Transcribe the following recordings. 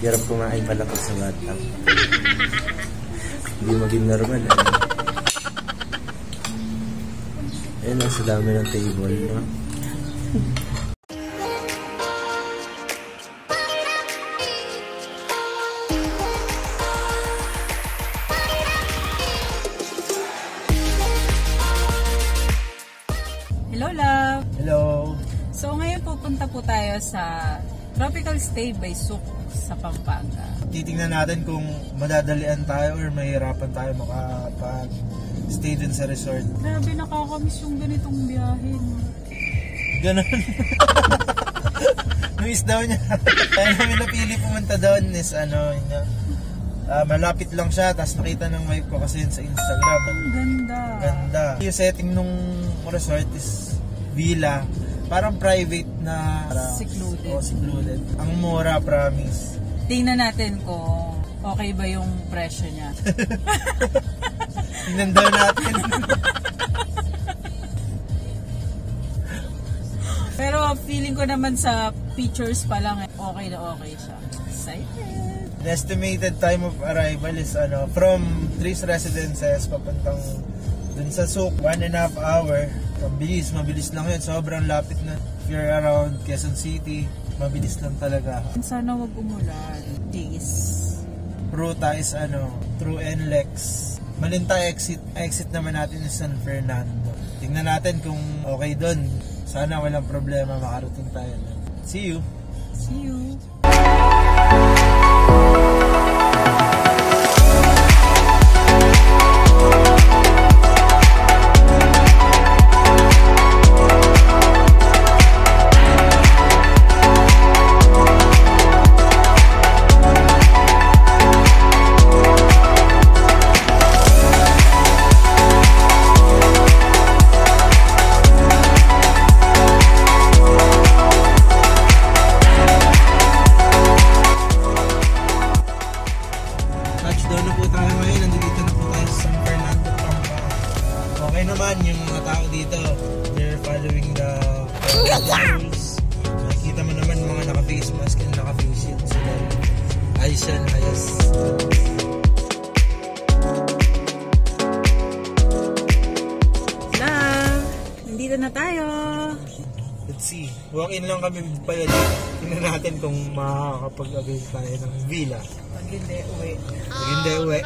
Hirap kumain pala pag sa batang. Hindi maging normal. Ayun ang sa dami ng table, no? Hello, love! Hello! So ngayon pupunta po tayo sa Tropical Stay by Souk sa Pampanga. Titingnan natin kung madadalian tayo or mahirapan tayo makapag-stay dun sa resort. Grabe, nakakamiss yung ganitong biyahe. Ganon. Miss daw niya. Kaya namin napili pumunta doon is malapit lang siya, tapos nakita ng wife ko kasi yun sa Instagram. Ganda. Ganda. Yung setting nung resort is villa. Parang private na secluded. Secluded. Ang mura, promise. Tingnan natin kung okay ba yung presyo niya. Tingnan daw natin. Pero feeling ko naman sa pictures pa lang okay na okay siya. Excited! The estimated time of arrival is from Tris Residences papuntang dun sa Souk, 1.5 hour. Mabilis lang yun. Sobrang lapit na. If you're around Quezon City, mabilis lang talaga. Sana wag umulan. Days. Ruta is through NLEX. Malinta exit naman natin is San Fernando. Tingnan natin kung okay dun. Sana walang problema, makarating tayo. See you! See you! Touchdown na po tayo ngayon. Nandito na po tayo sa San Fernando, Pampanga. Okay naman yung mga tao dito. They're following the rules. Nakikita mo naman mga naka-face mask and naka-face shield sila. Ayos yan, ayos. Love! Nandito na tayo! Let's see. Walk-in lang kami pala dito. Tingnan natin kung makakapag-avail tayo ng villa. Pag hindi, uwi. Pag hindi, uwi.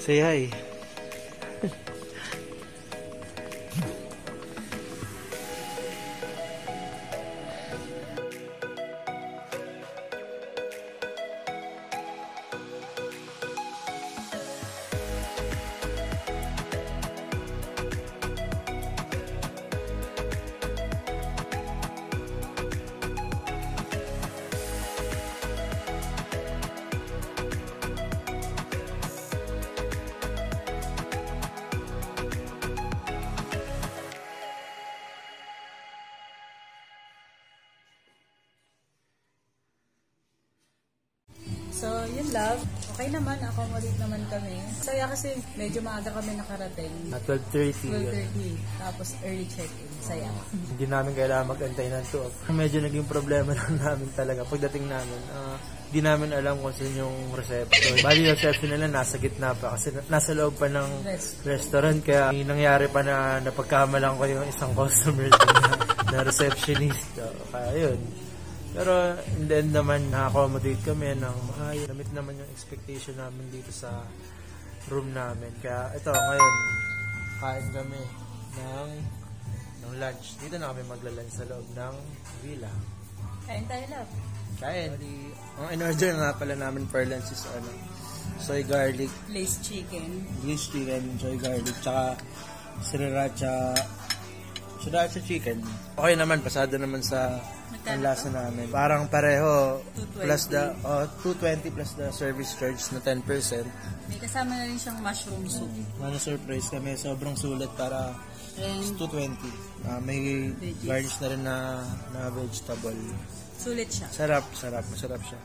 Say hi. So, yun love. Okay naman, accommodate naman kami. Saya kasi medyo maaga kami nakarating. At 12:30. 12:30. Tapos early check-in. Saya. Hindi namin kailangan mag-antay ng 2. Medyo naging problema lang namin talaga pagdating namin. Hindi namin alam kung saan yung reception. Bali yung reception nila nasa gitna pa kasi nasa loob pa ng restaurant. Kaya nangyari pa na napagkamalan ko yung isang customer na receptionist. So, kaya yun. Pero in the end naman, na-accommodate kami ng maayos. Namit naman yung expectation namin dito sa room namin. Kaya ito, ngayon, kain kami ng lunch. Dito na kami magla-lunch sa loob ng villa. Kain tayo, love. Kain. Ang in-order nga pala namin for lunch is soy garlic, Glazed chicken. soy garlic, tsaka sriracha chicken. Okay naman, pasado naman sa ang lasa namin. Parang pareho, 220. plus the 220 plus the service charge na 10%. May kasama na rin siyang mushroom soup. Surprise kami, sobrang sulit para And 220. May veggies. garnish na rin na vegetable. sulit siya. Masarap siya.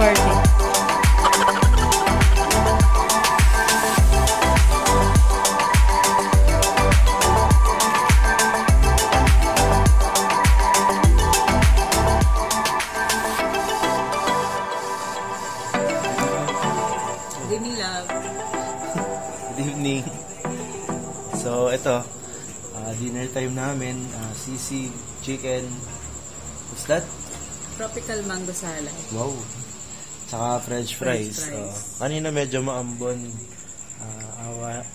Party. Good evening, love. Good evening. So, ito, dinner time namin, sisig, chicken, what's that? Tropical mango salad. Wow. Tsaka french fries. Kanina medyo maambon.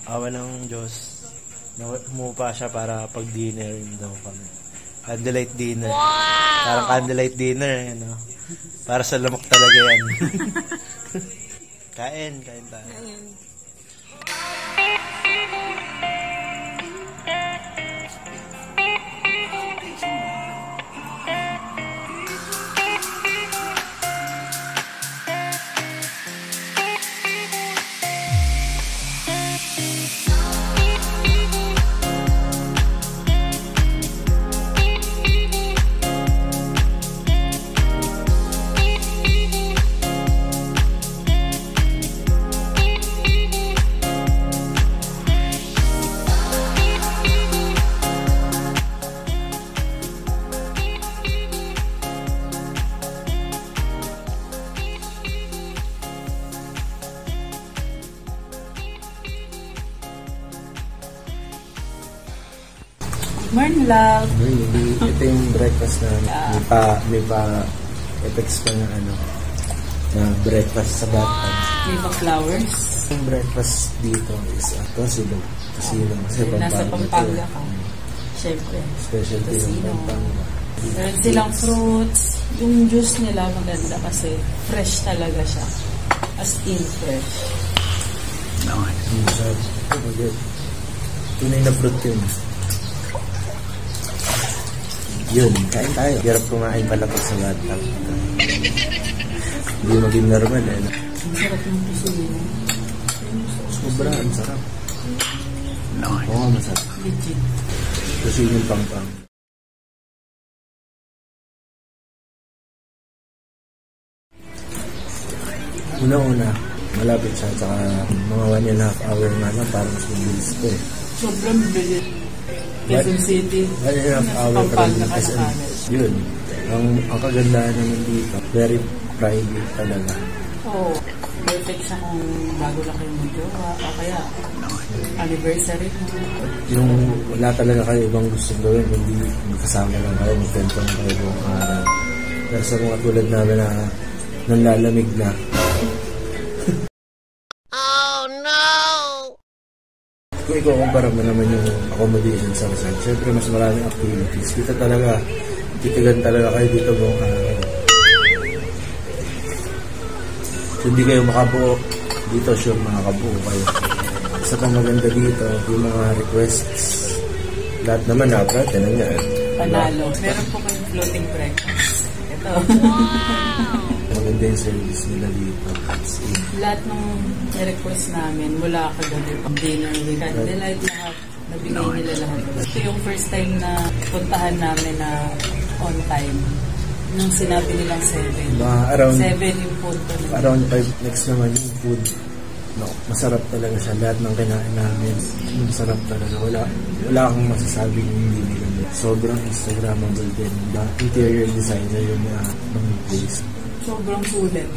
Awa ng Diyos. Humupa siya para pag-dinner daw kami. Candlelight dinner. Wow! Parang candlelight dinner. You know? Para sa lamok talaga yan. Kain tayo. Ayun. Morning, love. Ito yung breakfast na may pa effects pa na na breakfast sa bathtub. May pa flowers. Yung breakfast dito is Tosino. Kasi Nasa Pampanga ka. Siyempre. Specialty ng Pampanga. Meron silang fruits. Yung juice nila maganda kasi fresh talaga siya. As in fresh. Tunay na fruit yun. Yun, kain tayo. Hirap kumain pala pag sa bathtub. Hindi maging normal Ang sarap ng kusino. Sobra, ang sarap. Oo, masarap. Legit. Kusino yung pang-pang. Una-una, malapit siya, tsaka mga 1.5 hour nga lang, parang mas mabilis ko eh. Sobrang bilis. Quezon City. 1.5 hour pa rin SM. Yun. Ang kagandahan naman dito, very private talaga. Oo. Perfect siya kung bago lang kayo mag-jowa o kaya anniversary mo. Yung wala talaga kayo ibang gusto gawin, kundi magkasama lang kayo, magkwento lang kayo buong araw. Pero sa mga tulad namin na nanlalamig na. Oh no! Kung ikukumpara mo naman yung accommodation sa resort, syempre mas maraming activities. Dito talaga, titigan talaga kayo dito buong araw. Kung hindi kayo makabuo, dito sure makakabuo kayo. Isa pang maganda dito, yung mga requests. Lahat naman na-approve, yan nga. Panalo. Meron po kayong floating breakfast. Ito. Maganda yung service nila dito. Lahat ng request namin, mula kagabi pang dinner, with candlelight, lahat. Nabigay nila lahat. Ito yung first time na puntahan namin na on time. Nung sinabi nilang 7. Around 7 yung punto nila. Around 5 next naman yung food. No, masarap talaga siya. Lahat ng kinain namin, masarap talaga. Wala akong masasabing hindi nila. Sobrang Instagrammable din. Interior designer yung mga place. Sobrang sulit.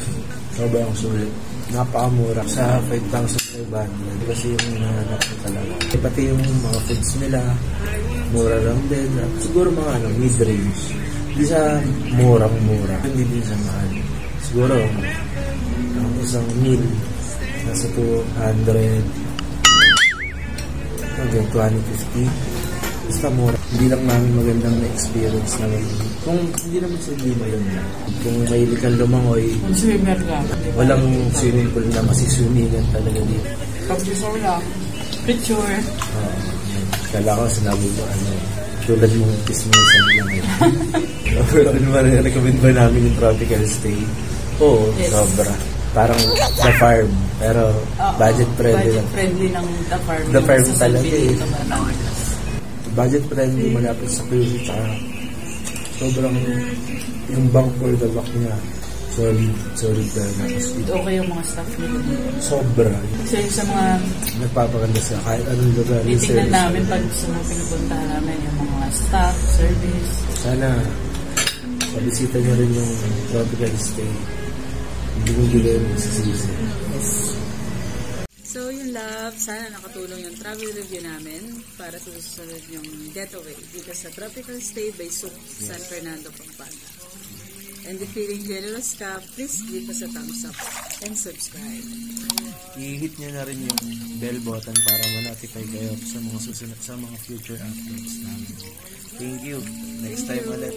Sobrang sulit. Napakamura sa 5,500 kasi yung hinahanap ko talaga. Pati yung mga foods nila, mura lang din. Siguro mga mid-range. Hindi sa murang-mura. Hindi din sa mahal. Siguro, ang isang meal, nasa 200, hanggang 250. Basta mura. Hindi lang namin magandang na-experience namin. Kung hindi naman sa lima yun. Kung mahilig kang lumangoy, Kung swimmer ka. walang swimming pool na masiswimingan talaga dito. Pag-before lang. Picture. Kala ko sinabi mo, tulad mong pismisan lang yun. Pero recommend ba namin yung tropical stay? Oo, yes. Sobra. Parang The Farm. Pero budget friendly lang. Budget friendly ng The Farm. The Farm talaga eh. Budget friendly, malapit sa cruise. Tsaka sobrang yung bank for the back niya. Solid talaga. Okay yung mga staff nila dito. Sobra. Kasi sa mga nagpapaganda sa kahit anong lugar. titignan namin pag gusto mo pinupuntahan namin yung mga staff, service. Sana pabisita niyo rin yung tropical stay. Hindi kayo magsisisi. Yes. So yun love, sana nakatulong yung travel review namin para sa susunod yung getaway dito sa Tropical Stay by Souq San Fernando, Pampanga. And if feeling generous ka, please give us a thumbs up and subscribe. I-hit nyo na rin yung bell button para ma-notify kayo sa mga susunod, sa mga future uploads namin. Thank you. Next time ulit.